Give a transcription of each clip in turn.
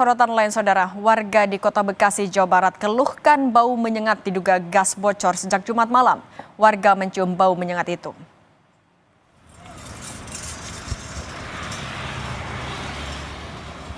Sorotan lain saudara, warga di Kota Bekasi, Jawa Barat keluhkan bau menyengat diduga gas bocor sejak Jumat malam. Warga mencium bau menyengat itu.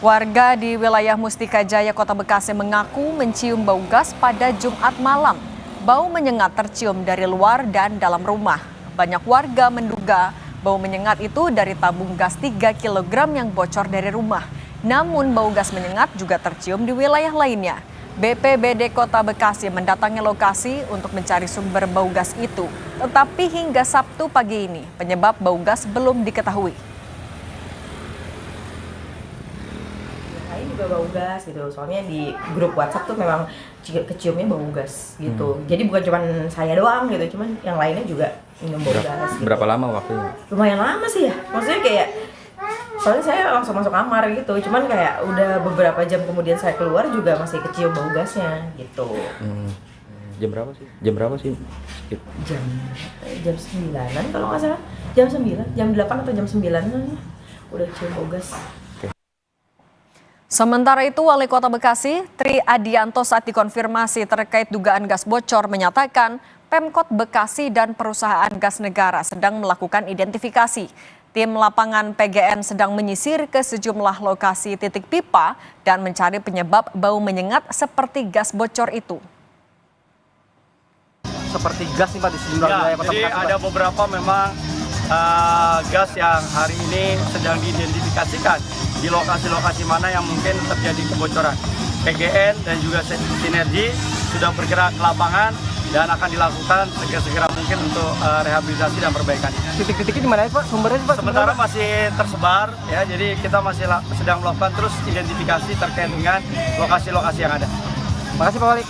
Warga di wilayah Mustika Jaya, Kota Bekasi mengaku mencium bau gas pada Jumat malam. Bau menyengat tercium dari luar dan dalam rumah. Banyak warga menduga bau menyengat itu dari tabung gas 3 kg yang bocor dari rumah. Namun bau gas menyengat juga tercium di wilayah lainnya. BPBD Kota Bekasi mendatangi lokasi untuk mencari sumber bau gas itu. Tetapi hingga Sabtu pagi ini penyebab bau gas belum diketahui. Saya juga bau gas gitu, soalnya di grup WhatsApp tuh memang keciumnya bau gas gitu. Jadi bukan cuma saya doang gitu, cuman yang lainnya juga minum bau gas. Gitu. Berapa lama waktunya? Lumayan lama sih ya, maksudnya kayak soalnya saya langsung masuk kamar gitu, cuman kayak udah beberapa jam kemudian saya keluar juga masih kecium bau gasnya gitu. Jam berapa sih? Jam berapa sih? Jam 9-an kalau nggak salah, jam 9, jam 8 atau jam 9 udah cium bau gas. Sementara itu, Wali Kota Bekasi, Tri Adianto saat dikonfirmasi terkait dugaan gas bocor menyatakan Pemkot Bekasi dan perusahaan gas negara sedang melakukan identifikasi. Tim lapangan PGN sedang menyisir ke sejumlah lokasi titik pipa dan mencari penyebab bau menyengat seperti gas bocor itu. Seperti gas nih Pak di sejumlah wilayah Kota Bekasi. Jadi ada beberapa memang gas yang hari ini sedang diidentifikasikan di lokasi-lokasi mana yang mungkin terjadi kebocoran. PGN dan juga Sinergi sudah bergerak ke lapangan dan akan dilakukan segera mungkin untuk rehabilitasi dan perbaikan. Titik-titiknya di mana Pak? Sumbernya Pak? Sementara masih tersebar ya, jadi kita masih sedang melakukan terus identifikasi terkait dengan lokasi-lokasi yang ada. Makasih Pak Wali.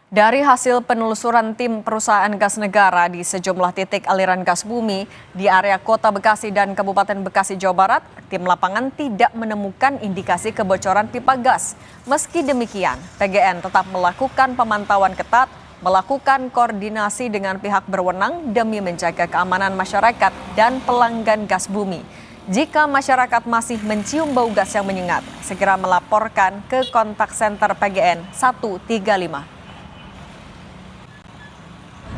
Dari hasil penelusuran tim perusahaan gas negara di sejumlah titik aliran gas bumi di area Kota Bekasi dan Kabupaten Bekasi, Jawa Barat, tim lapangan tidak menemukan indikasi kebocoran pipa gas. Meski demikian, PGN tetap melakukan pemantauan ketat, melakukan koordinasi dengan pihak berwenang demi menjaga keamanan masyarakat dan pelanggan gas bumi. Jika masyarakat masih mencium bau gas yang menyengat, segera melaporkan ke kontak senter PGN 135.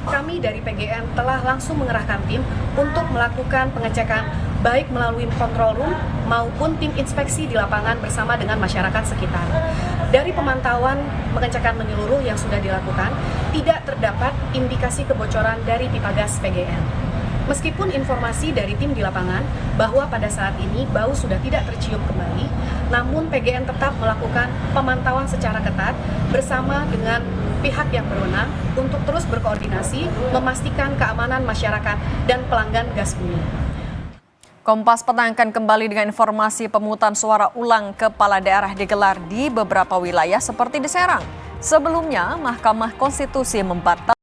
Kami dari PGN telah langsung mengerahkan tim untuk melakukan pengecekan baik melalui control room maupun tim inspeksi di lapangan bersama dengan masyarakat sekitar. Dari pemantauan pengecekan menyeluruh yang sudah dilakukan, tidak terdapat indikasi kebocoran dari pipa gas PGN. Meskipun informasi dari tim di lapangan bahwa pada saat ini bau sudah tidak tercium kembali, namun PGN tetap melakukan pemantauan secara ketat bersama dengan pihak yang berwenang untuk terus berkoordinasi memastikan keamanan masyarakat dan pelanggan gas bumi. Kompas Petang akan kembali dengan informasi pemungutan suara ulang kepala daerah digelar di beberapa wilayah seperti di Serang. Sebelumnya, Mahkamah Konstitusi membatalkan